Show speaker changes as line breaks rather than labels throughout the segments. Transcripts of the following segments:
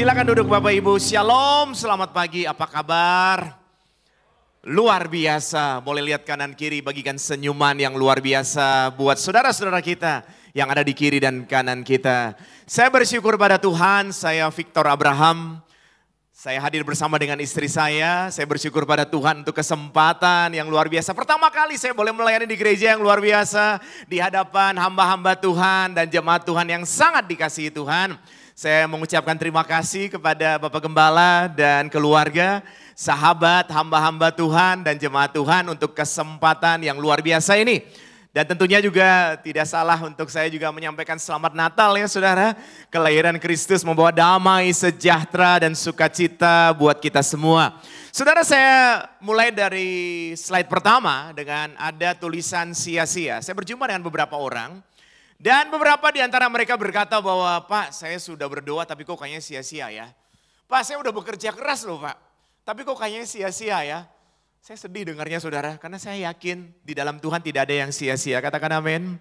Silakan duduk Bapak Ibu. Shalom, selamat pagi. Apa kabar? Luar biasa. Boleh lihat kanan kiri, bagikan senyuman yang luar biasa buat saudara-saudara kita yang ada di kiri dan kanan kita. Saya bersyukur pada Tuhan, saya Victor Abraham. Saya hadir bersama dengan istri saya. Saya bersyukur pada Tuhan untuk kesempatan yang luar biasa. Pertama kali saya boleh melayani di gereja yang luar biasa. Di hadapan hamba-hamba Tuhan dan jemaat Tuhan yang sangat dikasihi Tuhan. Saya mengucapkan terima kasih kepada Bapak Gembala dan keluarga, sahabat, hamba-hamba Tuhan dan jemaat Tuhan untuk kesempatan yang luar biasa ini. Dan tentunya juga tidak salah untuk saya juga menyampaikan selamat Natal ya saudara. Kelahiran Kristus membawa damai, sejahtera dan sukacita buat kita semua. Saudara, saya mulai dari slide pertama dengan ada tulisan sia-sia. Saya berjumpa dengan beberapa orang. Dan beberapa di antara mereka berkata bahwa, Pak, saya sudah berdoa tapi kok kayaknya sia-sia ya. Pak, saya udah bekerja keras loh Pak, tapi kok kayaknya sia-sia ya. Saya sedih dengarnya saudara, karena saya yakin di dalam Tuhan tidak ada yang sia-sia. Katakan amin.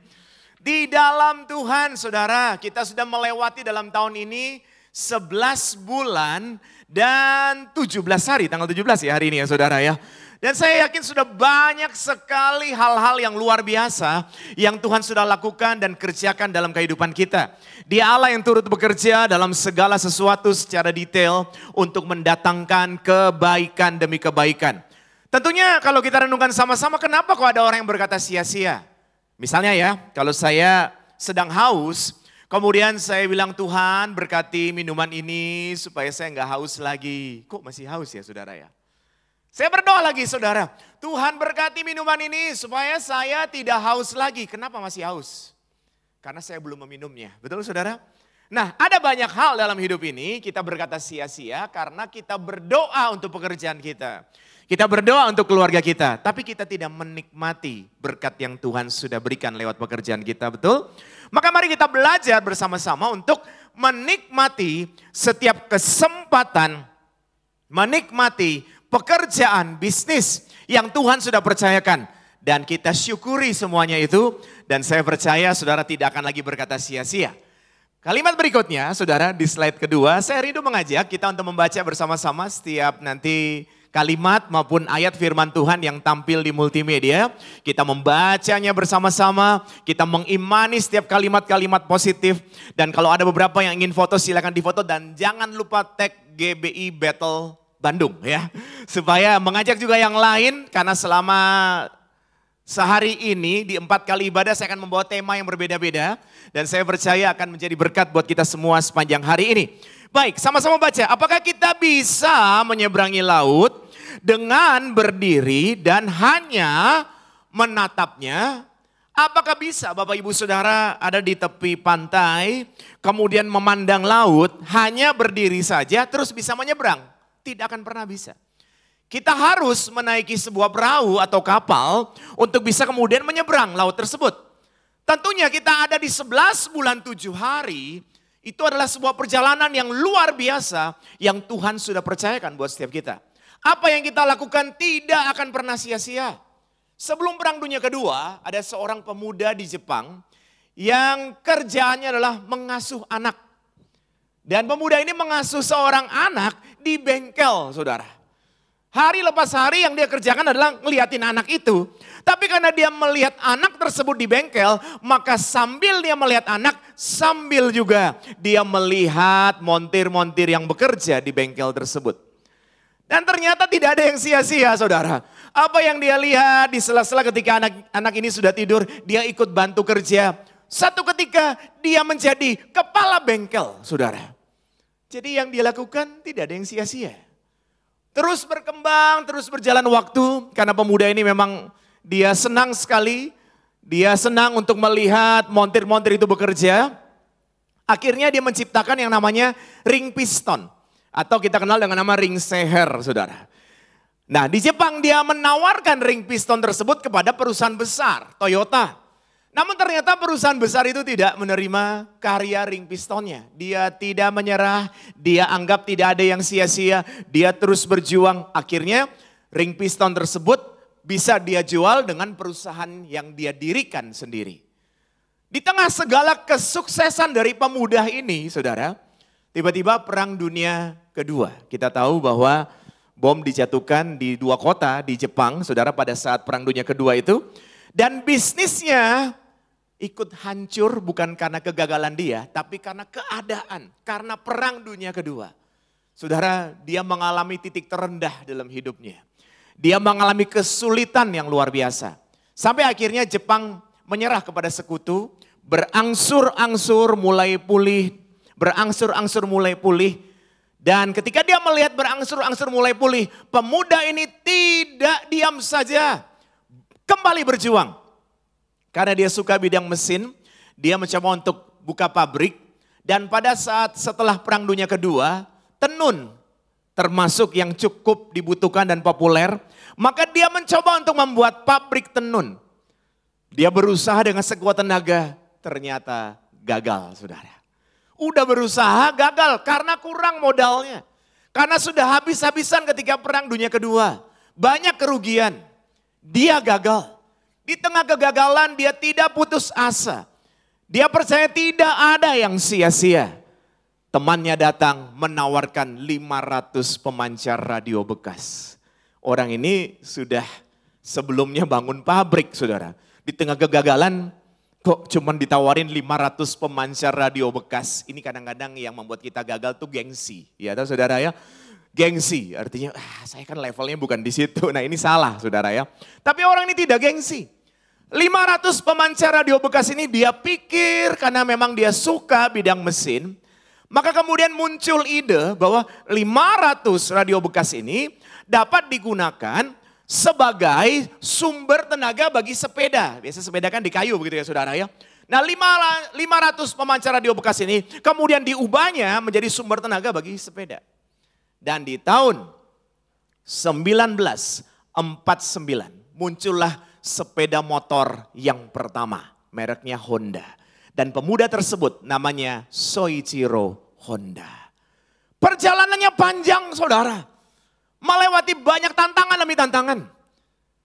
Di dalam Tuhan saudara, kita sudah melewati dalam tahun ini 11 bulan dan 17 hari, tanggal 17 ya hari ini ya saudara ya. Dan saya yakin sudah banyak sekali hal-hal yang luar biasa yang Tuhan sudah lakukan dan kerjakan dalam kehidupan kita. Dia Allah yang turut bekerja dalam segala sesuatu secara detail untuk mendatangkan kebaikan demi kebaikan. Tentunya kalau kita renungkan sama-sama, kenapa kok ada orang yang berkata sia-sia? Misalnya ya, kalau saya sedang haus, kemudian saya bilang Tuhan berkati minuman ini supaya saya nggak haus lagi. Kok masih haus ya saudara ya? Saya berdoa lagi saudara, Tuhan berkati minuman ini supaya saya tidak haus lagi. Kenapa masih haus? Karena saya belum meminumnya, betul saudara? Nah, ada banyak hal dalam hidup ini kita berkata sia-sia karena kita berdoa untuk pekerjaan kita. Kita berdoa untuk keluarga kita, tapi kita tidak menikmati berkat yang Tuhan sudah berikan lewat pekerjaan kita, betul? Maka mari kita belajar bersama-sama untuk menikmati setiap kesempatan, menikmati pekerjaan, bisnis yang Tuhan sudah percayakan. Dan kita syukuri semuanya itu. Dan saya percaya saudara tidak akan lagi berkata sia-sia. Kalimat berikutnya saudara di slide kedua. Saya rindu mengajak kita untuk membaca bersama-sama setiap nanti kalimat maupun ayat firman Tuhan yang tampil di multimedia. Kita membacanya bersama-sama. Kita mengimani setiap kalimat-kalimat positif. Dan kalau ada beberapa yang ingin foto silakan difoto. Dan jangan lupa tag GBI Battle Bandung ya, supaya mengajak juga yang lain karena selama sehari ini di 4 kali ibadah saya akan membawa tema yang berbeda-beda dan saya percaya akan menjadi berkat buat kita semua sepanjang hari ini. Baik, sama-sama baca. Apakah kita bisa menyeberangi laut dengan berdiri dan hanya menatapnya? Apakah bisa Bapak Ibu Saudara ada di tepi pantai kemudian memandang laut hanya berdiri saja terus bisa menyeberang? Tidak akan pernah bisa. Kita harus menaiki sebuah perahu atau kapal untuk bisa kemudian menyeberang laut tersebut. Tentunya kita ada di 11 bulan 7 hari, itu adalah sebuah perjalanan yang luar biasa yang Tuhan sudah percayakan buat setiap kita. Apa yang kita lakukan tidak akan pernah sia-sia. Sebelum Perang Dunia Kedua, ada seorang pemuda di Jepang yang kerjaannya adalah mengasuh anak. Dan pemuda ini mengasuh seorang anak di bengkel saudara. Hari lepas hari yang dia kerjakan adalah ngeliatin anak itu. Tapi karena dia melihat anak tersebut di bengkel, maka sambil dia melihat anak, sambil juga dia melihat montir-montir yang bekerja di bengkel tersebut. Dan ternyata tidak ada yang sia-sia saudara. Apa yang dia lihat di sela-sela ketika anak ini sudah tidur, dia ikut bantu kerja. Satu ketika dia menjadi kepala bengkel saudara. Jadi yang dia lakukan tidak ada yang sia-sia. Terus berkembang, terus berjalan waktu. Karena pemuda ini memang dia senang sekali. Dia senang untuk melihat montir-montir itu bekerja. Akhirnya dia menciptakan yang namanya ring piston. Atau kita kenal dengan nama ring seher saudara. Nah di Jepang dia menawarkan ring piston tersebut kepada perusahaan besar, Toyota. Namun ternyata perusahaan besar itu tidak menerima karya ring pistonnya. Dia tidak menyerah, dia anggap tidak ada yang sia-sia, dia terus berjuang. Akhirnya ring piston tersebut bisa dia jual dengan perusahaan yang dia dirikan sendiri. Di tengah segala kesuksesan dari pemuda ini saudara, Tiba-tiba perang dunia kedua. Kita tahu bahwa bom dijatuhkan di 2 kota di Jepang, saudara, pada saat perang dunia kedua itu. Dan bisnisnya ikut hancur bukan karena kegagalan dia, tapi karena keadaan, karena perang dunia kedua. Saudara, dia mengalami titik terendah dalam hidupnya. Dia mengalami kesulitan yang luar biasa. Sampai akhirnya Jepang menyerah kepada sekutu, berangsur-angsur mulai pulih, Dan ketika dia melihat berangsur-angsur mulai pulih, pemuda ini tidak diam saja, kembali berjuang. Karena dia suka bidang mesin, dia mencoba untuk buka pabrik. Dan pada saat setelah perang dunia kedua, tenun termasuk yang cukup dibutuhkan dan populer. Maka dia mencoba untuk membuat pabrik tenun. Dia berusaha dengan sekuat tenaga, ternyata gagal, saudara. Udah berusaha gagal karena kurang modalnya. Karena sudah habis-habisan ketika perang dunia kedua. Banyak kerugian. Dia gagal. Di tengah kegagalan dia tidak putus asa. Dia percaya tidak ada yang sia-sia. Temannya datang menawarkan 500 pemancar radio bekas. Orang ini sudah sebelumnya bangun pabrik, saudara. Di tengah kegagalan kok cuman ditawarin 500 pemancar radio bekas. Ini kadang-kadang yang membuat kita gagal tuh gengsi. Ya tahu saudara ya, gengsi artinya saya kan levelnya bukan di situ. Nah ini salah saudara ya. Tapi orang ini tidak gengsi. 500 pemancar radio bekas ini dia pikir karena memang dia suka bidang mesin. Maka kemudian muncul ide bahwa 500 radio bekas ini dapat digunakan sebagai sumber tenaga bagi sepeda. Biasa sepeda kan di kayu begitu ya saudara ya. Nah 500 pemancar radio bekas ini kemudian diubahnya menjadi sumber tenaga bagi sepeda. Dan di tahun 1949 muncullah sepeda motor yang pertama. Mereknya Honda. Dan pemuda tersebut namanya Soichiro Honda. Perjalanannya panjang saudara. Melewati banyak tantangan demi tantangan.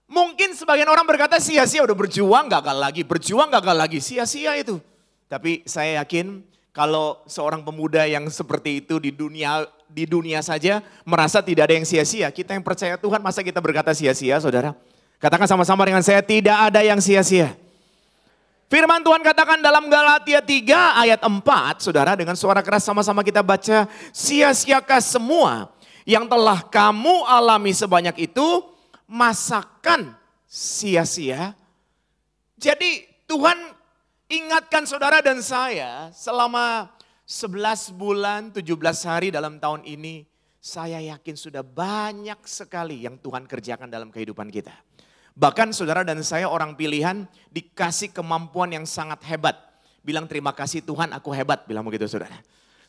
Mungkin sebagian orang berkata sia-sia udah berjuang gagal lagi, sia-sia itu. Tapi saya yakin kalau seorang pemuda yang seperti itu di dunia saja merasa tidak ada yang sia-sia. Kita yang percaya Tuhan masa kita berkata sia-sia saudara. Katakan sama-sama dengan saya tidak ada yang sia-sia. Firman Tuhan katakan dalam Galatia 3 ayat 4 saudara dengan suara keras sama-sama kita baca. Sia-siakah semua yang telah kamu alami sebanyak itu, masakan sia-sia. Jadi Tuhan ingatkan saudara dan saya selama 11 bulan 17 hari dalam tahun ini. Saya yakin sudah banyak sekali yang Tuhan kerjakan dalam kehidupan kita. Bahkan saudara dan saya orang pilihan dikasih kemampuan yang sangat hebat. Bilang terima kasih Tuhan aku hebat, bilang begitu saudara.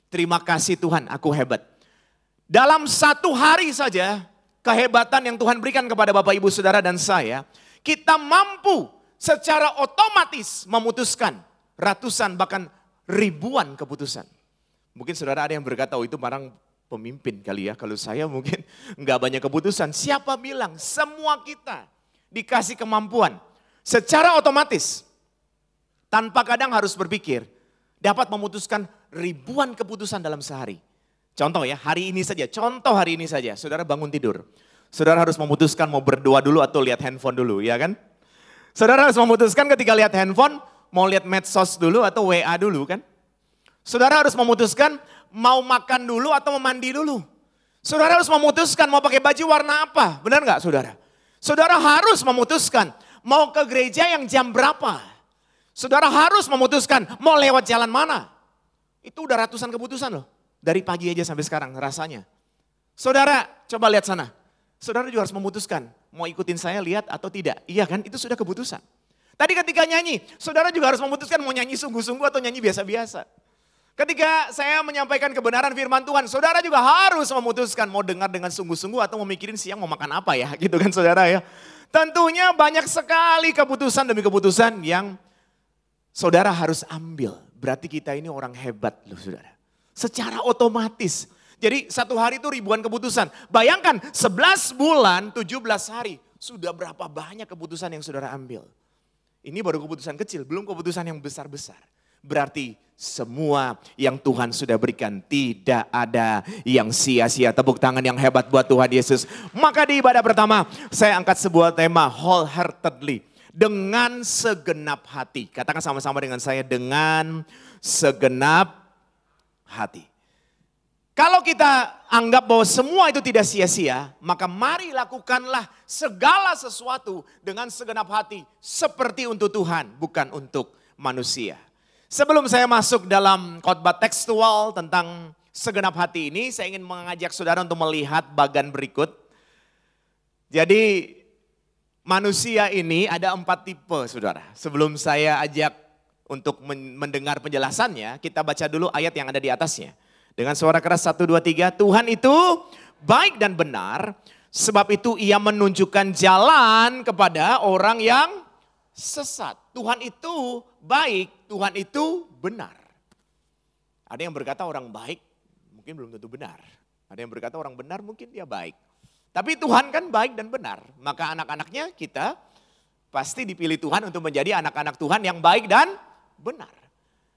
Terima kasih Tuhan aku hebat. Dalam 1 hari saja kehebatan yang Tuhan berikan kepada Bapak Ibu Saudara dan saya, kita mampu secara otomatis memutuskan ratusan bahkan ribuan keputusan. Mungkin saudara ada yang berkata, oh itu barang pemimpin kali ya, kalau saya mungkin enggak banyak keputusan. Siapa bilang semua kita dikasih kemampuan secara otomatis tanpa kadang harus berpikir dapat memutuskan ribuan keputusan dalam sehari. Contoh ya, hari ini saja, saudara bangun tidur. Saudara harus memutuskan mau berdoa dulu atau lihat handphone dulu, ya kan? Saudara harus memutuskan ketika lihat handphone, mau lihat medsos dulu atau WA dulu kan? Saudara harus memutuskan mau makan dulu atau mau mandi dulu. Saudara harus memutuskan mau pakai baju warna apa, benar nggak saudara? Saudara harus memutuskan mau ke gereja yang jam berapa. Saudara harus memutuskan mau lewat jalan mana. Itu udah ratusan keputusan loh. Dari pagi aja sampai sekarang rasanya. Saudara coba lihat sana. Saudara juga harus memutuskan mau ikutin saya lihat atau tidak. Iya kan itu sudah keputusan. Tadi ketika nyanyi saudara juga harus memutuskan mau nyanyi sungguh-sungguh atau nyanyi biasa-biasa. Ketika saya menyampaikan kebenaran firman Tuhan. Saudara juga harus memutuskan mau dengar dengan sungguh-sungguh atau mau mikirin siang mau makan apa ya. Gitu kan saudara ya. Tentunya banyak sekali keputusan demi keputusan yang saudara harus ambil. Berarti kita ini orang hebat loh saudara. Secara otomatis. Jadi 1 hari itu ribuan keputusan. Bayangkan 11 bulan 17 hari. Sudah berapa banyak keputusan yang saudara ambil. Ini baru keputusan kecil, belum keputusan yang besar-besar. Berarti semua yang Tuhan sudah berikan tidak ada yang sia-sia. Tepuk tangan yang hebat buat Tuhan Yesus. Maka di ibadah pertama saya angkat sebuah tema wholeheartedly. Dengan segenap hati. Katakan sama-sama dengan saya, dengan segenap hati. Kalau kita anggap bahwa semua itu tidak sia-sia, maka mari lakukanlah segala sesuatu dengan segenap hati seperti untuk Tuhan, bukan untuk manusia. Sebelum saya masuk dalam khotbah tekstual tentang segenap hati ini, saya ingin mengajak saudara untuk melihat bagian berikut. Jadi manusia ini ada 4 tipe, saudara. Sebelum saya ajak untuk mendengar penjelasannya, kita baca dulu ayat yang ada di atasnya. Dengan suara keras 1, 2, 3, Tuhan itu baik dan benar, sebab itu ia menunjukkan jalan kepada orang yang sesat. Tuhan itu baik, Tuhan itu benar. Ada yang berkata orang baik, mungkin belum tentu benar. Ada yang berkata orang benar, mungkin dia baik. Tapi Tuhan kan baik dan benar, maka anak-anaknya kita pasti dipilih Tuhan untuk menjadi anak-anak Tuhan yang baik dan benar.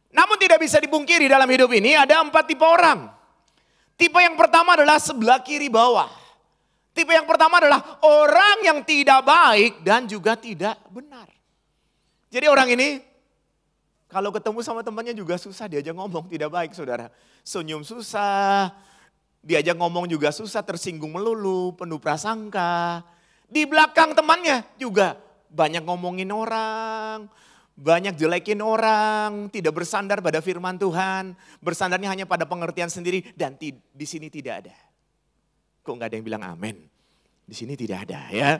Namun tidak bisa dipungkiri dalam hidup ini ada 4 tipe orang. Tipe yang pertama adalah sebelah kiri bawah. Tipe yang pertama adalah orang yang tidak baik dan juga tidak benar. Jadi orang ini kalau ketemu sama temannya juga susah diajak ngomong, tidak baik saudara. Senyum susah, diajak ngomong juga susah, tersinggung melulu, penuh prasangka. Di belakang temannya juga banyak ngomongin orang, banyak jelekin orang, tidak bersandar pada firman Tuhan, bersandarnya hanya pada pengertian sendiri dan di sini tidak ada. Kok nggak ada yang bilang amin? Di sini tidak ada ya.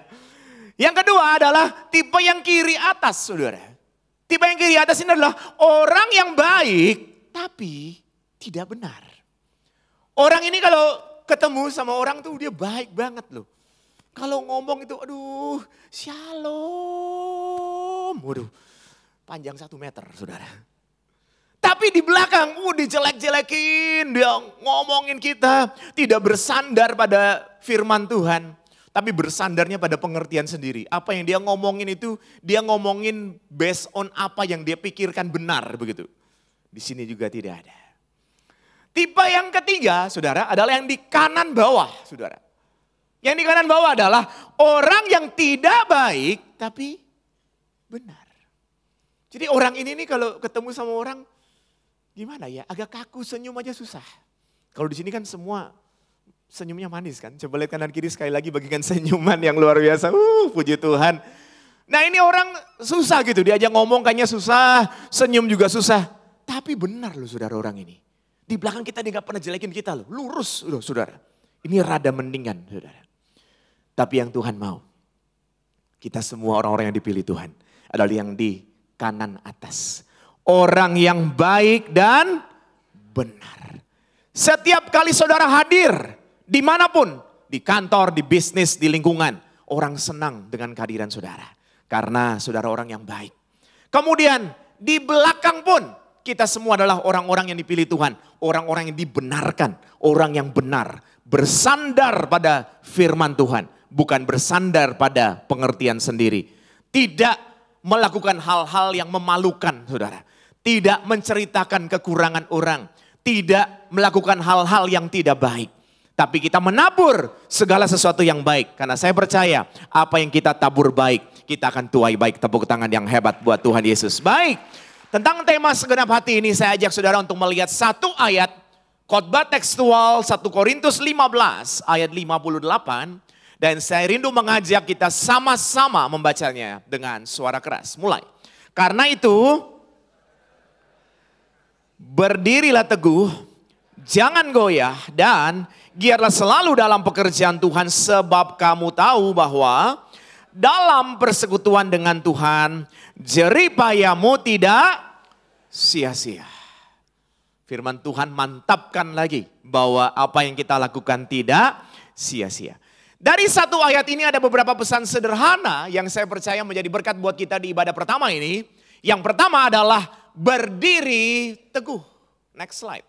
Yang kedua adalah tipe yang kiri atas saudara. Tipe yang kiri atas ini adalah orang yang baik tapi tidak benar. Orang ini kalau ketemu sama orang tuh dia baik banget loh. Kalau ngomong itu aduh shalom. Waduh. Panjang 1 meter saudara. Tapi di belakang dijelek-jelekin, dia ngomongin kita. Tidak bersandar pada firman Tuhan. Tapi bersandarnya pada pengertian sendiri. Apa yang dia ngomongin itu, dia ngomongin based on apa yang dia pikirkan benar begitu. Di sini juga tidak ada. Tipe yang ketiga saudara adalah yang di kanan bawah saudara. Yang di kanan bawah adalah orang yang tidak baik tapi benar. Jadi orang ini nih kalau ketemu sama orang gimana ya, agak kaku, senyum aja susah. Kalau di sini kan semua senyumnya manis kan. Coba lihat kanan kiri sekali lagi bagikan senyuman yang luar biasa. Puji Tuhan. Nah ini orang susah gitu, diajak ngomong kayaknya susah, senyum juga susah. Tapi benar loh saudara orang ini. Di belakang kita dia gak pernah jelekin kita loh, lurus loh saudara. Ini rada mendingan saudara. Tapi yang Tuhan mau, kita semua orang-orang yang dipilih Tuhan adalah yang di kanan atas. Orang yang baik dan benar. Setiap kali saudara hadir, dimanapun, di kantor, di bisnis, di lingkungan, orang senang dengan kehadiran saudara. Karena saudara orang yang baik. Kemudian di belakang pun, kita semua adalah orang-orang yang dipilih Tuhan. Orang-orang yang dibenarkan, orang yang benar. Bersandar pada firman Tuhan, bukan bersandar pada pengertian sendiri. Tidak melakukan hal-hal yang memalukan saudara. Tidak menceritakan kekurangan orang. Tidak melakukan hal-hal yang tidak baik. Tapi kita menabur segala sesuatu yang baik. Karena saya percaya apa yang kita tabur baik, kita akan tuai baik. Tepuk tangan yang hebat buat Tuhan Yesus. Baik, tentang tema segenap hati ini saya ajak saudara untuk melihat satu ayat. Khotbah tekstual 1 Korintus 15 ayat 58. Dan saya rindu mengajak kita sama-sama membacanya dengan suara keras. Mulai. Karena itu, berdirilah teguh, jangan goyah dan giatlah selalu dalam pekerjaan Tuhan. Sebab kamu tahu bahwa dalam persekutuan dengan Tuhan, jerih payahmu tidak sia-sia. Firman Tuhan mantapkan lagi bahwa apa yang kita lakukan tidak sia-sia. Dari satu ayat ini ada beberapa pesan sederhana yang saya percaya menjadi berkat buat kita di ibadah pertama ini. Yang pertama adalah berdiri teguh. Next slide.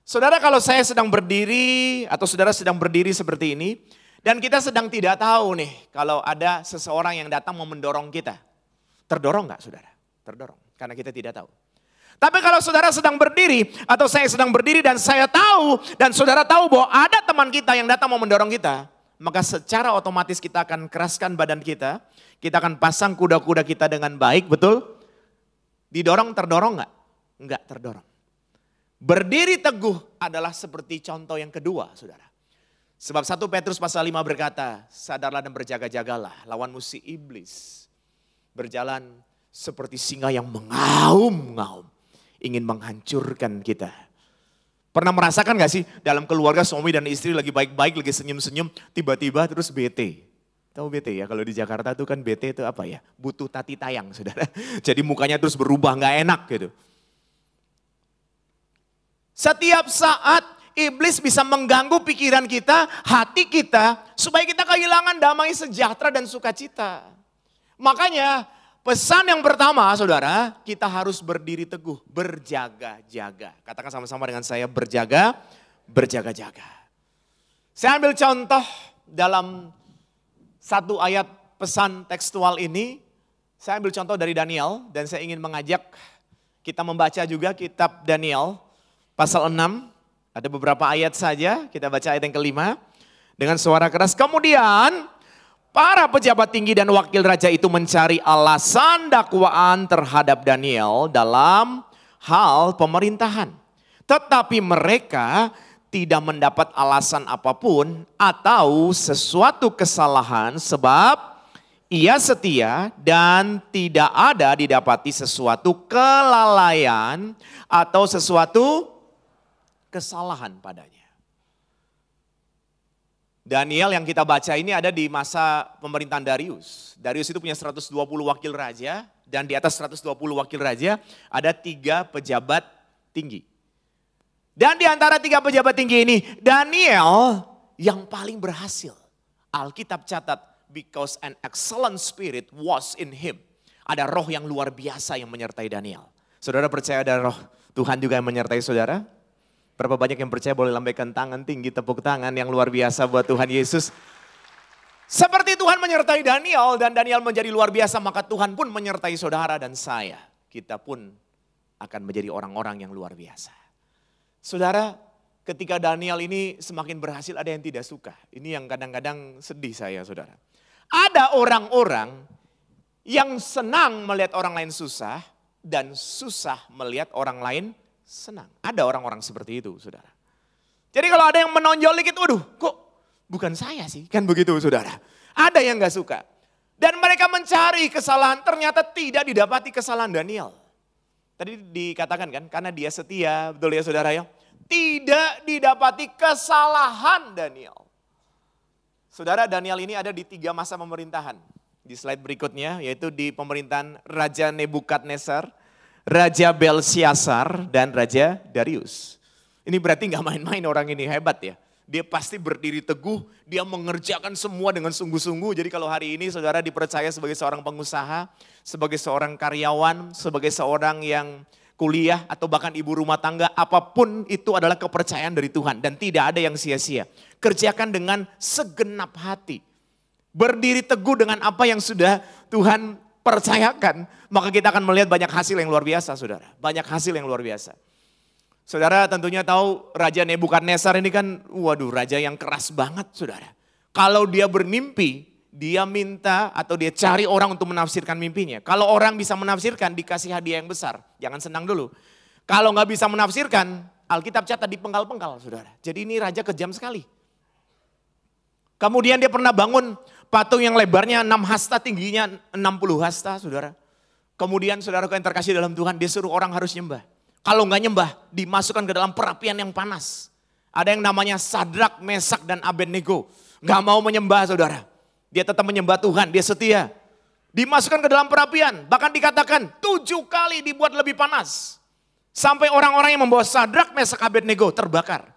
Saudara, kalau saya sedang berdiri atau saudara sedang berdiri seperti ini dan kita sedang tidak tahu nih kalau ada seseorang yang datang mau mendorong kita. Terdorong nggak saudara? Terdorong, karena kita tidak tahu. Tapi kalau saudara sedang berdiri atau saya sedang berdiri dan saya tahu dan saudara tahu bahwa ada teman kita yang datang mau mendorong kita, maka secara otomatis kita akan keraskan badan kita akan pasang kuda-kuda kita dengan baik, betul? Didorong terdorong enggak? Enggak terdorong. Berdiri teguh adalah seperti contoh yang kedua, saudara. Sebab 1 Petrus pasal 5 berkata, sadarlah dan berjaga-jagalah, lawanmu si iblis berjalan seperti singa yang mengaum-ngaum, ingin menghancurkan kita. Pernah merasakan gak sih dalam keluarga suami dan istri lagi baik-baik, lagi senyum-senyum, tiba-tiba terus bete. Tahu bete ya, kalau di Jakarta tuh kan bete itu apa ya, butuh tati tayang saudara. Jadi mukanya terus berubah gak enak gitu. Setiap saat iblis bisa mengganggu pikiran kita, hati kita, supaya kita kehilangan damai sejahtera dan sukacita. Makanya pesan yang pertama saudara, kita harus berdiri teguh, berjaga-jaga. Katakan sama-sama dengan saya, berjaga-jaga. Saya ambil contoh dalam satu ayat pesan tekstual ini. Saya ambil contoh dari Daniel dan saya ingin mengajak kita membaca juga kitab Daniel pasal 6. Ada beberapa ayat saja, kita baca ayat yang kelima. Dengan suara keras, kemudian para pejabat tinggi dan wakil raja itu mencari alasan dakwaan terhadap Daniel dalam hal pemerintahan. Tetapi mereka tidak mendapat alasan apapun atau sesuatu kesalahan sebab ia setia dan tidak ada didapati sesuatu kelalaian atau sesuatu kesalahan padanya. Daniel yang kita baca ini ada di masa pemerintahan Darius. Darius itu punya 120 wakil raja dan di atas 120 wakil raja ada 3 pejabat tinggi. Dan di antara 3 pejabat tinggi ini Daniel yang paling berhasil. Alkitab catat because an excellent spirit was in him. Ada roh yang luar biasa yang menyertai Daniel. Saudara percaya ada roh Tuhan juga yang menyertai saudara? Berapa banyak yang percaya boleh lambaikan tangan tinggi, tepuk tangan yang luar biasa buat Tuhan Yesus. Seperti Tuhan menyertai Daniel dan Daniel menjadi luar biasa, maka Tuhan pun menyertai saudara dan saya. Kita pun akan menjadi orang-orang yang luar biasa. Saudara, ketika Daniel ini semakin berhasil ada yang tidak suka. Ini yang kadang-kadang sedih saya saudara. Ada orang-orang yang senang melihat orang lain susah dan susah melihat orang lain senang. Ada orang-orang seperti itu, saudara. Jadi kalau ada yang menonjol dikit, waduh kok bukan saya sih, kan begitu saudara. Ada yang gak suka. Dan mereka mencari kesalahan, ternyata tidak didapati kesalahan Daniel. Tadi dikatakan kan, karena dia setia, betul ya saudara ya. Tidak didapati kesalahan Daniel. Saudara, Daniel ini ada di 3 masa pemerintahan. Di slide berikutnya, yaitu di pemerintahan Raja Nebukadnezar, Raja Belsyazar dan Raja Darius. Ini berarti gak main-main orang ini, hebat ya. Dia pasti berdiri teguh, dia mengerjakan semua dengan sungguh-sungguh. Jadi kalau hari ini saudara dipercaya sebagai seorang pengusaha, sebagai seorang karyawan, sebagai seorang yang kuliah atau bahkan ibu rumah tangga, apapun itu adalah kepercayaan dari Tuhan. Dan tidak ada yang sia-sia. Kerjakan dengan segenap hati. Berdiri teguh dengan apa yang sudah Tuhan percayakan, maka kita akan melihat banyak hasil yang luar biasa saudara. Banyak hasil yang luar biasa. Saudara tentunya tahu Raja Nebukadnezar ini kan, waduh raja yang keras banget saudara. Kalau dia bermimpi, dia minta atau dia cari orang untuk menafsirkan mimpinya. Kalau orang bisa menafsirkan, dikasih hadiah yang besar. Jangan senang dulu. Kalau nggak bisa menafsirkan, Alkitab catat dipenggal-penggal saudara. Jadi ini raja kejam sekali. Kemudian dia pernah bangun patung yang lebarnya 6 hasta, tingginya 60 hasta, saudara. Kemudian saudara yang terkasih dalam Tuhan, dia suruh orang harus nyembah. Kalau nggak nyembah, dimasukkan ke dalam perapian yang panas. Ada yang namanya Sadrak, Mesak, dan Abednego. Nggak mau menyembah, saudara. Dia tetap menyembah Tuhan, dia setia. Dimasukkan ke dalam perapian, bahkan dikatakan 7 kali dibuat lebih panas. Sampai orang-orang yang membawa Sadrak, Mesak, Abednego terbakar.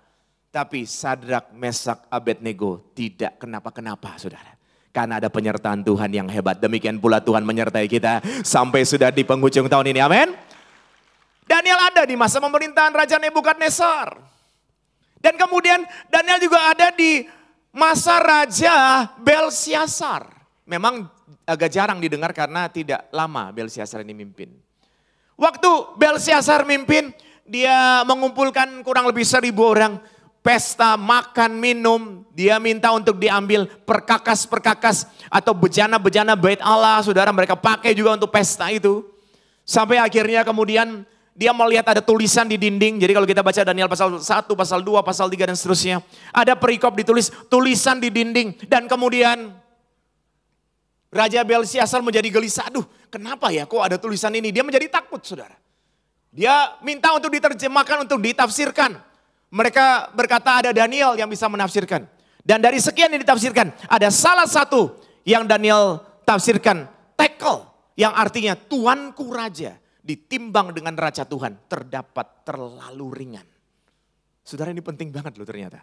Tapi Sadrak, Mesak, Abednego tidak kenapa-kenapa, saudara. Karena ada penyertaan Tuhan yang hebat. Demikian pula Tuhan menyertai kita sampai sudah di penghujung tahun ini. Amin. Daniel ada di masa pemerintahan Raja Nebukadnezar. Dan kemudian Daniel juga ada di masa Raja Belsyazar. Memang agak jarang didengar karena tidak lama Belsyazar ini mimpin. Waktu Belsyazar mimpin, dia mengumpulkan kurang lebih 1.000 orang. Pesta, makan, minum, dia minta untuk diambil perkakas-perkakas atau bejana-bejana bait Allah, saudara, mereka pakai juga untuk pesta itu. Sampai akhirnya kemudian dia melihat ada tulisan di dinding, jadi kalau kita baca Daniel pasal 1, pasal 2, pasal 3 dan seterusnya. Ada perikop ditulis, tulisan di dinding, dan kemudian Raja Belsyazar menjadi gelisah, aduh kenapa ya kok ada tulisan ini, dia menjadi takut saudara. Dia minta untuk diterjemahkan, untuk ditafsirkan. Mereka berkata ada Daniel yang bisa menafsirkan. Dan dari sekian yang ditafsirkan, ada salah satu yang Daniel tafsirkan, tekel, yang artinya Tuanku Raja, ditimbang dengan Raja Tuhan, terdapat terlalu ringan. Saudara, ini penting banget loh ternyata.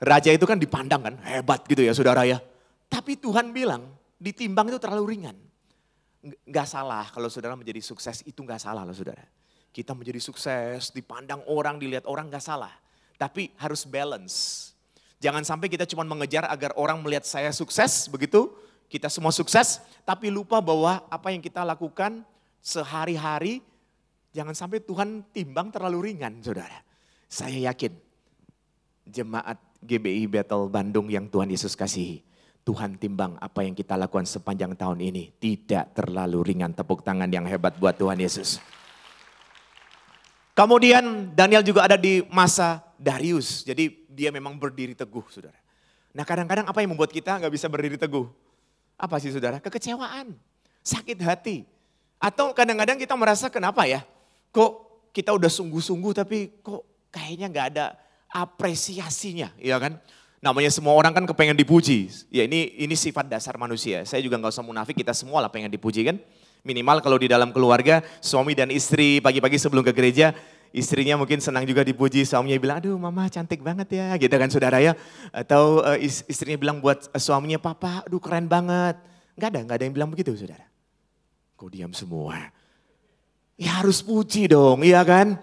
Raja itu kan dipandang kan, hebat gitu ya saudara ya. Tapi Tuhan bilang, ditimbang itu terlalu ringan. Gak salah kalau saudara menjadi sukses, itu gak salah loh saudara. Kita menjadi sukses, dipandang orang, dilihat orang gak salah. Tapi harus balance. Jangan sampai kita cuma mengejar agar orang melihat saya sukses, begitu. Kita semua sukses, tapi lupa bahwa apa yang kita lakukan sehari-hari, jangan sampai Tuhan timbang terlalu ringan, saudara. Saya yakin, jemaat GBI Bethel Bandung yang Tuhan Yesus kasihi, Tuhan timbang apa yang kita lakukan sepanjang tahun ini, tidak terlalu ringan. Tepuk tangan yang hebat buat Tuhan Yesus. Kemudian Daniel juga ada di masa Darius, jadi dia memang berdiri teguh saudara. Nah kadang-kadang apa yang membuat kita gak bisa berdiri teguh? Apa sih saudara? Kekecewaan, sakit hati. Atau kadang-kadang kita merasa kenapa ya? Kok kita udah sungguh-sungguh tapi kok kayaknya gak ada apresiasinya, ya kan? Namanya semua orang kan kepengen dipuji. Ya ini sifat dasar manusia. Saya juga gak usah munafik, kita semua lah pengen dipuji kan? Minimal kalau di dalam keluarga, suami dan istri pagi-pagi sebelum ke gereja, istrinya mungkin senang juga dipuji, suaminya bilang, aduh mama cantik banget ya, gitu kan saudara ya. Atau istrinya bilang buat suaminya, papa aduh keren banget. Gak ada yang bilang begitu saudara. Kok diam semua? Ya harus puji dong, iya kan?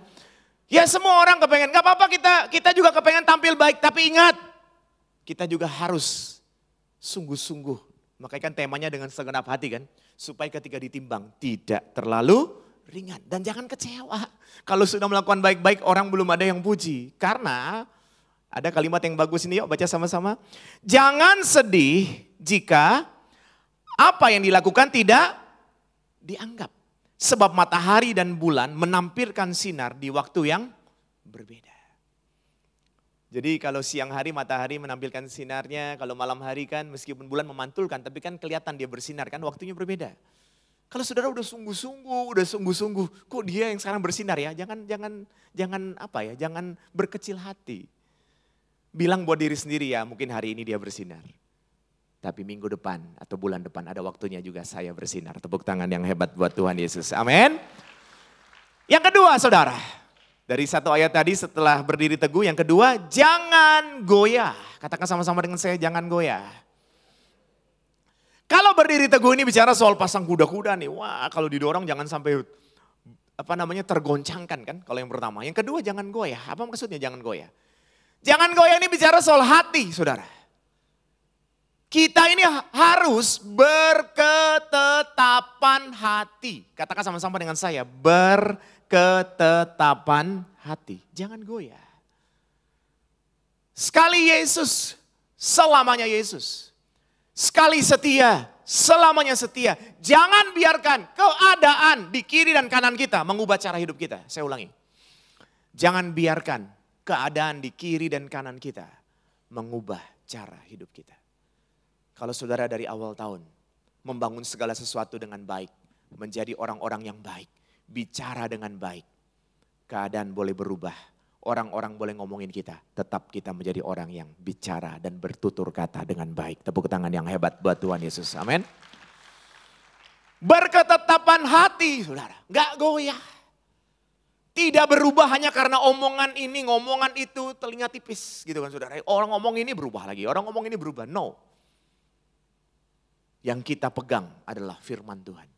Ya semua orang kepengen, gak apa-apa kita juga kepengen tampil baik, tapi ingat, kita juga harus sungguh-sungguh. Makanya kan temanya dengan segenap hati kan. Supaya ketika ditimbang tidak terlalu ringan. Dan jangan kecewa. Kalau sudah melakukan baik-baik orang belum ada yang puji. Karena ada kalimat yang bagus ini yuk baca sama-sama. Jangan sedih jika apa yang dilakukan tidak dianggap. Sebab matahari dan bulan menampilkan sinar di waktu yang berbeda. Jadi kalau siang hari matahari menampilkan sinarnya, kalau malam hari kan meskipun bulan memantulkan, tapi kan kelihatan dia bersinar kan, waktunya berbeda. Kalau saudara udah sungguh-sungguh, kok dia yang sekarang bersinar ya? Jangan berkecil hati. Bilang buat diri sendiri ya, mungkin hari ini dia bersinar. Tapi minggu depan atau bulan depan ada waktunya juga saya bersinar. Tepuk tangan yang hebat buat Tuhan Yesus. Amin. Yang kedua saudara. Dari satu ayat tadi setelah berdiri teguh, yang kedua jangan goyah. Katakan sama-sama dengan saya, jangan goyah. Kalau berdiri teguh ini bicara soal pasang kuda-kuda nih. Wah kalau didorong jangan sampai tergoncangkan kan kalau yang pertama. Yang kedua jangan goyah. Apa maksudnya jangan goyah? Jangan goyah ini bicara soal hati saudara. Kita ini harus berketetapan hati. Katakan sama-sama dengan saya, ketetapan hati. Jangan goyah. Sekali Yesus, selamanya Yesus. Sekali setia, selamanya setia. Jangan biarkan keadaan di kiri dan kanan kita mengubah cara hidup kita. Saya ulangi. Jangan biarkan keadaan di kiri dan kanan kita mengubah cara hidup kita. Kalau saudara dari awal tahun membangun segala sesuatu dengan baik, menjadi orang-orang yang baik, bicara dengan baik, keadaan boleh berubah, orang-orang boleh ngomongin kita, tetap kita menjadi orang yang bicara dan bertutur kata dengan baik. Tepuk tangan yang hebat buat Tuhan Yesus, amin. Berketetapan hati saudara, gak goyah. Tidak berubah hanya karena omongan ini, ngomongan itu, telinga tipis gitu kan saudara. Orang ngomong ini berubah lagi, orang ngomong ini berubah, no. Yang kita pegang adalah firman Tuhan.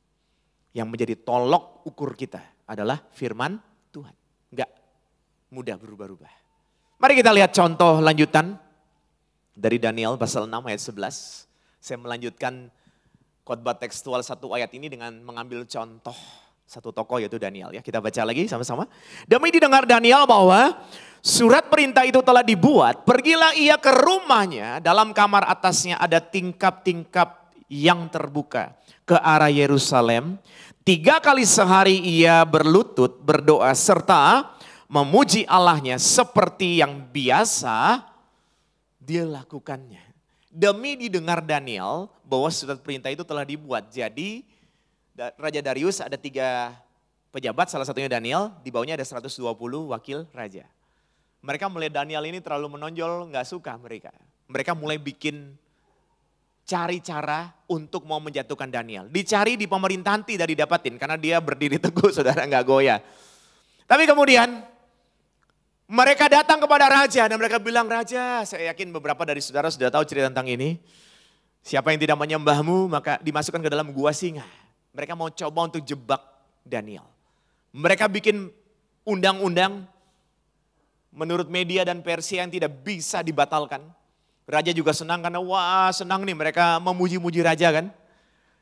Yang menjadi tolok ukur kita adalah firman Tuhan. Enggak mudah berubah-ubah. Mari kita lihat contoh lanjutan dari Daniel pasal 6 ayat 11. Saya melanjutkan khotbah tekstual satu ayat ini dengan mengambil contoh Satu tokoh yaitu Daniel ya. Kita baca lagi sama-sama. Demi didengar Daniel bahwa surat perintah itu telah dibuat, pergilah ia ke rumahnya, dalam kamar atasnya ada tingkap-tingkap yang terbuka ke arah Yerusalem. 3 kali sehari ia berlutut, berdoa serta memuji Allahnya seperti yang biasa dia lakukannya. Demi didengar Daniel bahwa surat perintah itu telah dibuat. Jadi Raja Darius ada 3 pejabat, salah satunya Daniel, di bawahnya ada 120 wakil raja. Mereka melihat Daniel ini terlalu menonjol, gak suka mereka. Mereka mulai bikin cari cara untuk mau menjatuhkan Daniel. Dicari di pemerintahan tidak didapatin karena dia berdiri teguh, saudara, gak goyah. Tapi kemudian mereka datang kepada raja dan mereka bilang, "Raja, saya yakin beberapa dari saudara sudah tahu cerita tentang ini. Siapa yang tidak menyembahmu maka dimasukkan ke dalam gua singa." Mereka mau coba untuk jebak Daniel. Mereka bikin undang-undang menurut media dan Persia yang tidak bisa dibatalkan. Raja juga senang karena wah senang nih mereka memuji-muji raja kan.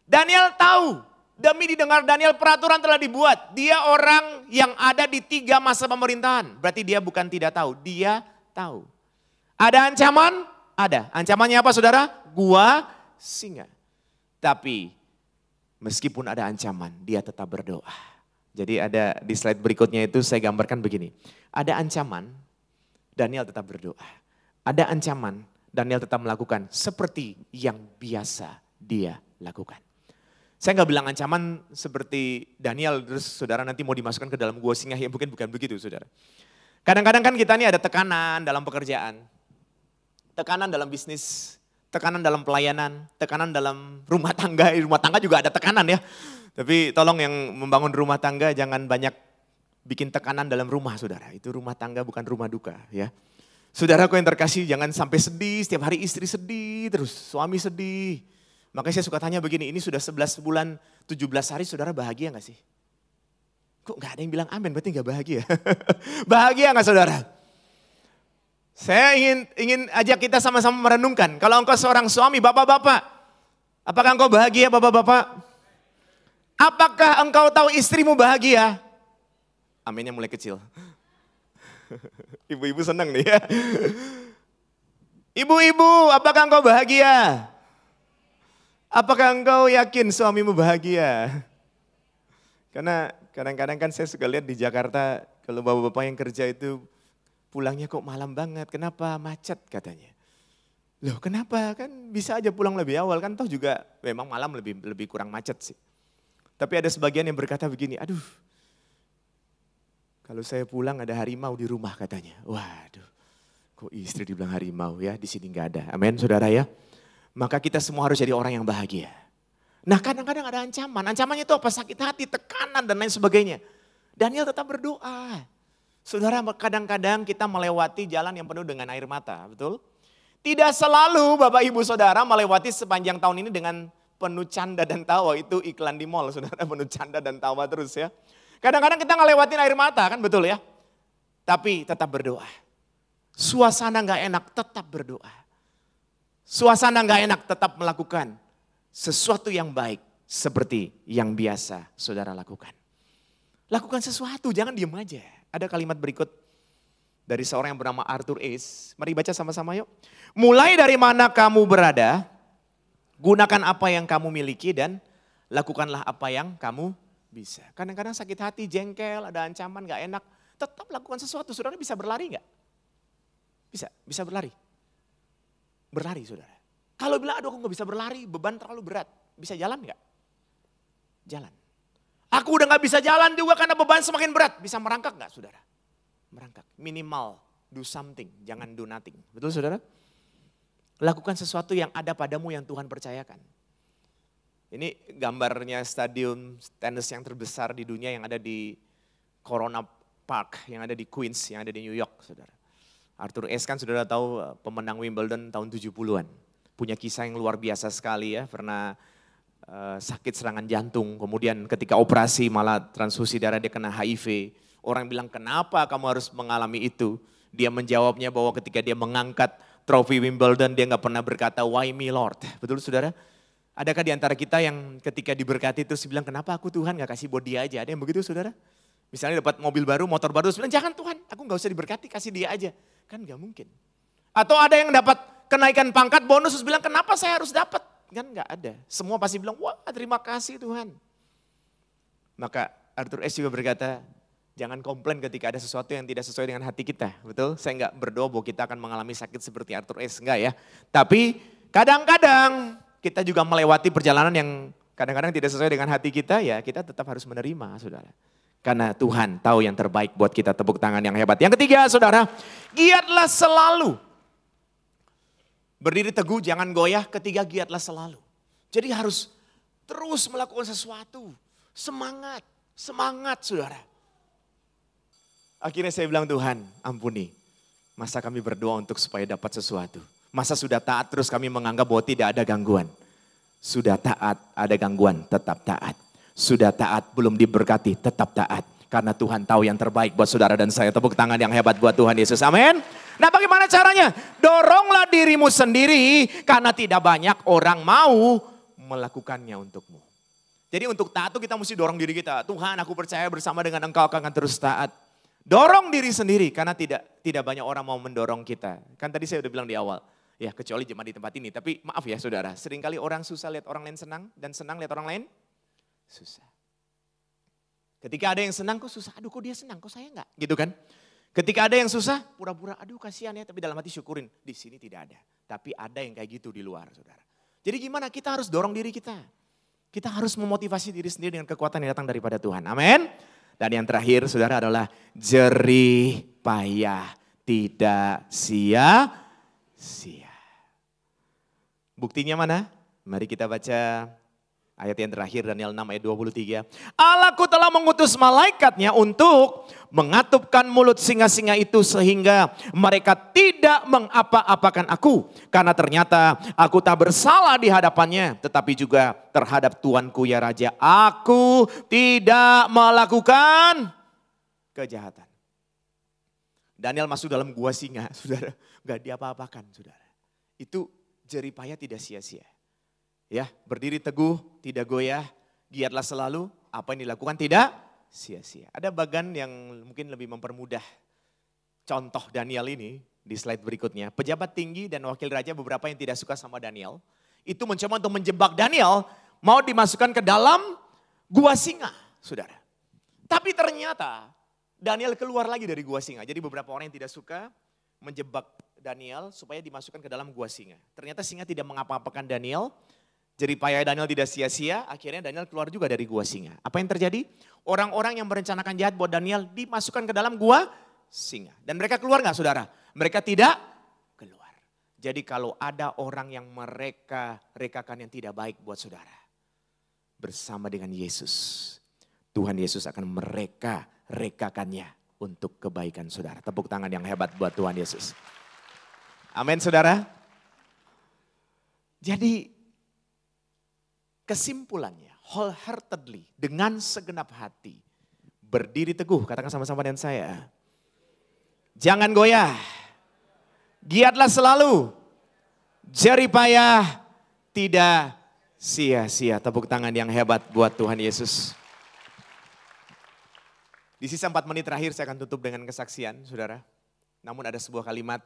Daniel tahu, demi didengar Daniel peraturan telah dibuat. Dia orang yang ada di 3 masa pemerintahan. Berarti dia bukan tidak tahu, dia tahu. Ada ancaman? Ada. Ancamannya apa saudara? Gua singa. Tapi meskipun ada ancaman, dia tetap berdoa. Jadi ada di slide berikutnya itu saya gambarkan begini. Ada ancaman, Daniel tetap berdoa. Ada ancaman, Daniel tetap melakukan seperti yang biasa dia lakukan. Saya nggak bilang ancaman seperti Daniel terus saudara nanti mau dimasukkan ke dalam gua singa, ya mungkin bukan begitu saudara. Kadang-kadang kan kita ini ada tekanan dalam pekerjaan, tekanan dalam bisnis, tekanan dalam pelayanan, tekanan dalam rumah tangga. Rumah tangga juga ada tekanan ya. Tapi tolong yang membangun rumah tangga jangan banyak bikin tekanan dalam rumah saudara. Itu rumah tangga bukan rumah duka ya. Saudaraku yang terkasih jangan sampai sedih, setiap hari istri sedih terus, suami sedih. Makanya saya suka tanya begini, ini sudah 11 bulan 17 hari saudara bahagia gak sih? Kok gak ada yang bilang amin, berarti gak bahagia? Bahagia gak saudara? Saya ingin ajak kita sama-sama merenungkan. Kalau engkau seorang suami, bapak-bapak. Apakah engkau bahagia bapak-bapak? Apakah engkau tahu istrimu bahagia? Aminnya mulai kecil. Ibu-ibu senang nih ya. Ibu-ibu, apakah engkau bahagia? Apakah engkau yakin suamimu bahagia? Karena kadang-kadang kan saya suka lihat di Jakarta, kalau bapak-bapak yang kerja itu pulangnya kok malam banget, kenapa? Macet katanya. Loh kenapa? Kan bisa aja pulang lebih awal, kan toh juga memang malam lebih kurang macet sih. Tapi ada sebagian yang berkata begini, aduh kalau saya pulang ada harimau di rumah katanya. Waduh, kok istri dibilang harimau ya, di sini nggak ada. Amin saudara ya. Maka kita semua harus jadi orang yang bahagia. Nah kadang-kadang ada ancaman, ancamannya itu apa? Sakit hati, tekanan dan lain sebagainya. Daniel tetap berdoa. Saudara, kadang-kadang kita melewati jalan yang penuh dengan air mata, betul? Tidak selalu Bapak Ibu Saudara melewati sepanjang tahun ini dengan penuh canda dan tawa. Itu iklan di mall, saudara, penuh canda dan tawa terus ya. Kadang-kadang kita ngelewatin air mata, kan betul ya? Tapi tetap berdoa. Suasana gak enak, tetap berdoa. Suasana gak enak, tetap melakukan sesuatu yang baik seperti yang biasa saudara lakukan. Lakukan sesuatu, jangan diem aja. Ada kalimat berikut dari seorang yang bernama Arthur Ace. Mari baca sama-sama yuk. Mulai dari mana kamu berada, gunakan apa yang kamu miliki dan lakukanlah apa yang kamu bisa. Kadang-kadang sakit hati, jengkel, ada ancaman, gak enak. Tetap lakukan sesuatu, saudara bisa berlari gak? Bisa berlari. Berlari saudara. Kalau bilang aduh aku gak bisa berlari, beban terlalu berat. Bisa jalan gak? Jalan. Aku udah gak bisa jalan juga karena beban semakin berat. Bisa merangkak gak saudara? Merangkak. Minimal do something, jangan do nothing. Betul saudara? Lakukan sesuatu yang ada padamu yang Tuhan percayakan. Ini gambarnya stadion tenis yang terbesar di dunia yang ada di Corona Park, yang ada di Queens, yang ada di New York saudara. Arthur Ashe kan saudara tahu pemenang Wimbledon tahun 70-an. Punya kisah yang luar biasa sekali ya, pernah sakit serangan jantung, kemudian ketika operasi malah transfusi darah dia kena HIV. Orang bilang kenapa kamu harus mengalami itu? Dia menjawabnya bahwa ketika dia mengangkat trofi Wimbledon dia nggak pernah berkata why me Lord. Betul saudara? Adakah di antara kita yang ketika diberkati terus bilang, kenapa aku Tuhan gak kasih buat dia aja? Ada yang begitu saudara? Misalnya dapat mobil baru, motor baru, terus bilang, jangan Tuhan, aku gak usah diberkati, kasih dia aja. Kan gak mungkin. Atau ada yang dapat kenaikan pangkat bonus, terus bilang, kenapa saya harus dapat? Kan gak ada. Semua pasti bilang, wah terima kasih Tuhan. Maka Arthur S. juga berkata, jangan komplain ketika ada sesuatu yang tidak sesuai dengan hati kita. Betul? Saya gak berdoa bahwa kita akan mengalami sakit seperti Arthur S. Enggak ya. Tapi kadang-kadang kita juga melewati perjalanan yang kadang-kadang tidak sesuai dengan hati kita, ya kita tetap harus menerima, saudara. Karena Tuhan tahu yang terbaik buat kita, tepuk tangan yang hebat. Yang ketiga, saudara, giatlah selalu. Berdiri teguh, jangan goyah. Ketiga, giatlah selalu. Jadi harus terus melakukan sesuatu. Semangat, semangat saudara. Akhirnya saya bilang, Tuhan ampuni. Masa kami berdoa untuk supaya dapat sesuatu. Masa sudah taat terus kami menganggap bahwa tidak ada gangguan. Sudah taat ada gangguan, tetap taat. Sudah taat belum diberkati, tetap taat. Karena Tuhan tahu yang terbaik buat saudara dan saya. Tepuk tangan yang hebat buat Tuhan Yesus. Amin. Nah bagaimana caranya? Doronglah dirimu sendiri karena tidak banyak orang mau melakukannya untukmu. Jadi untuk taat itu kita mesti dorong diri kita. Tuhan aku percaya bersama dengan Engkau akan terus taat. Dorong diri sendiri karena tidak banyak orang mau mendorong kita. Kan tadi saya udah bilang di awal. Ya kecuali jemaat di tempat ini. Tapi maaf ya saudara, seringkali orang susah lihat orang lain senang dan senang lihat orang lain susah. Ketika ada yang senang kok susah, aduh kok dia senang, kok saya enggak, gitu kan. Ketika ada yang susah, pura-pura aduh kasihan ya, tapi dalam hati syukurin. Di sini tidak ada, tapi ada yang kayak gitu di luar saudara. Jadi gimana, kita harus dorong diri kita. Kita harus memotivasi diri sendiri dengan kekuatan yang datang daripada Tuhan, amin. Dan yang terakhir saudara adalah jerih payah tidak sia-sia. Buktinya mana? Mari kita baca ayat yang terakhir Daniel 6 ayat 23. Allahku telah mengutus malaikatnya untuk mengatupkan mulut singa-singa itu sehingga mereka tidak mengapa-apakan aku. Karena ternyata aku tak bersalah di hadapannya tetapi juga terhadap Tuanku ya Raja. Aku tidak melakukan kejahatan. Daniel masuk dalam gua singa, saudara. Gak diapa-apakan, saudara. Itu jerih payah tidak sia-sia. Ya, berdiri teguh, tidak goyah, giatlah selalu, apa yang dilakukan tidak sia-sia. Ada bagan yang mungkin lebih mempermudah contoh Daniel ini di slide berikutnya. Pejabat tinggi dan wakil raja beberapa yang tidak suka sama Daniel, itu mencoba untuk menjebak Daniel, mau dimasukkan ke dalam gua singa, saudara. Tapi ternyata Daniel keluar lagi dari gua singa. Jadi beberapa orang yang tidak suka menjebak Daniel supaya dimasukkan ke dalam gua singa. Ternyata singa tidak mengapa-apakan Daniel. Jerih payah Daniel tidak sia-sia, akhirnya Daniel keluar juga dari gua singa. Apa yang terjadi? Orang-orang yang merencanakan jahat buat Daniel dimasukkan ke dalam gua singa. Dan mereka keluar gak saudara? Mereka tidak keluar. Jadi kalau ada orang yang mereka-rekakan yang tidak baik buat saudara. Bersama dengan Yesus, Tuhan Yesus akan mereka-rekakannya untuk kebaikan saudara. Tepuk tangan yang hebat buat Tuhan Yesus. Amin saudara. Jadi kesimpulannya, wholeheartedly, dengan segenap hati, berdiri teguh, katakan sama-sama dengan saya. Jangan goyah, giatlah selalu, jerih payah tidak sia-sia. Tepuk tangan yang hebat buat Tuhan Yesus. Di sisa 4 menit terakhir saya akan tutup dengan kesaksian, saudara. Namun ada sebuah kalimat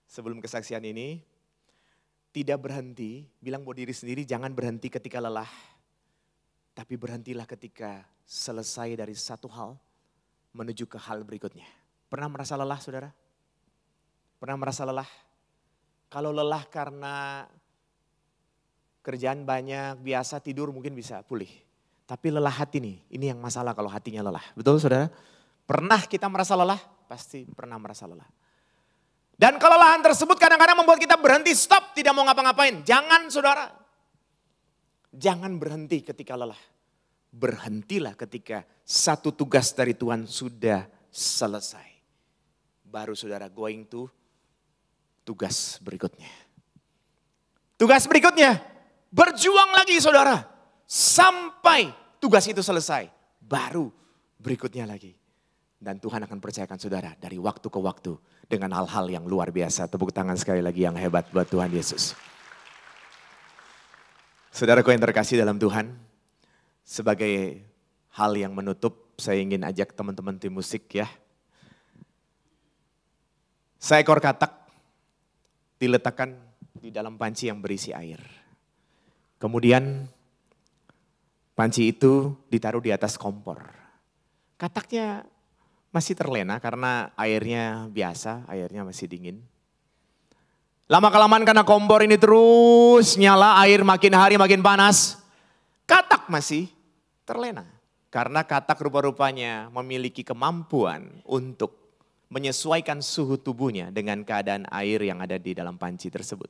sebelum kesaksian ini. Tidak berhenti, bilang buat diri sendiri jangan berhenti ketika lelah. Tapi berhentilah ketika selesai dari satu hal menuju ke hal berikutnya. Pernah merasa lelah saudara? Pernah merasa lelah? Kalau lelah karena kerjaan banyak, biasa tidur mungkin bisa pulih. Tapi lelah hati nih, ini yang masalah kalau hatinya lelah. Betul saudara? Pernah kita merasa lelah? Pasti pernah merasa lelah. Dan kelelahan tersebut kadang-kadang membuat kita berhenti, stop, tidak mau ngapa-ngapain. Jangan saudara. Jangan berhenti ketika lelah. Berhentilah ketika satu tugas dari Tuhan sudah selesai. Baru saudara going to tugas berikutnya. Tugas berikutnya, berjuang lagi saudara. Sampai tugas itu selesai. Baru berikutnya lagi. Dan Tuhan akan percayakan saudara dari waktu ke waktu dengan hal-hal yang luar biasa. Tepuk tangan sekali lagi yang hebat buat Tuhan Yesus. Saudaraku yang terkasih dalam Tuhan, sebagai hal yang menutup, saya ingin ajak teman-teman tim musik ya. Seekor katak diletakkan di dalam panci yang berisi air. Kemudian panci itu ditaruh di atas kompor. Kataknya masih terlena karena airnya biasa, airnya masih dingin. Lama-kelamaan karena kompor ini terus nyala, air makin hari makin panas. Katak masih terlena. Karena katak rupa-rupanya memiliki kemampuan untuk menyesuaikan suhu tubuhnya dengan keadaan air yang ada di dalam panci tersebut.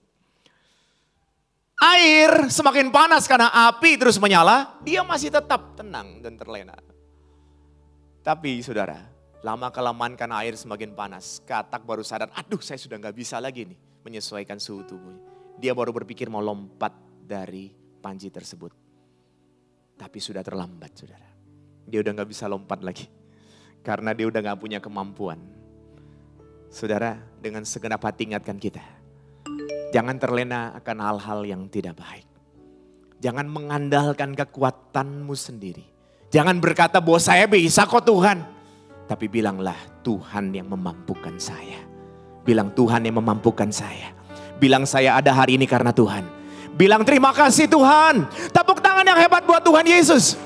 Air semakin panas karena api terus menyala, dia masih tetap tenang dan terlena. Tapi saudara, lama-kelamaan karena air semakin panas, katak baru sadar, aduh saya sudah gak bisa lagi nih menyesuaikan suhu tubuhnya. Dia baru berpikir mau lompat dari panci tersebut. Tapi sudah terlambat saudara. Dia udah gak bisa lompat lagi. Karena dia udah gak punya kemampuan. Saudara, dengan segenap hati ingatkan kita. Jangan terlena akan hal-hal yang tidak baik. Jangan mengandalkan kekuatanmu sendiri. Jangan berkata bahwa saya bisa kok Tuhan. Tapi bilanglah Tuhan yang memampukan saya. Bilang Tuhan yang memampukan saya. Bilang saya ada hari ini karena Tuhan. Bilang terima kasih Tuhan. Tepuk tangan yang hebat buat Tuhan Yesus.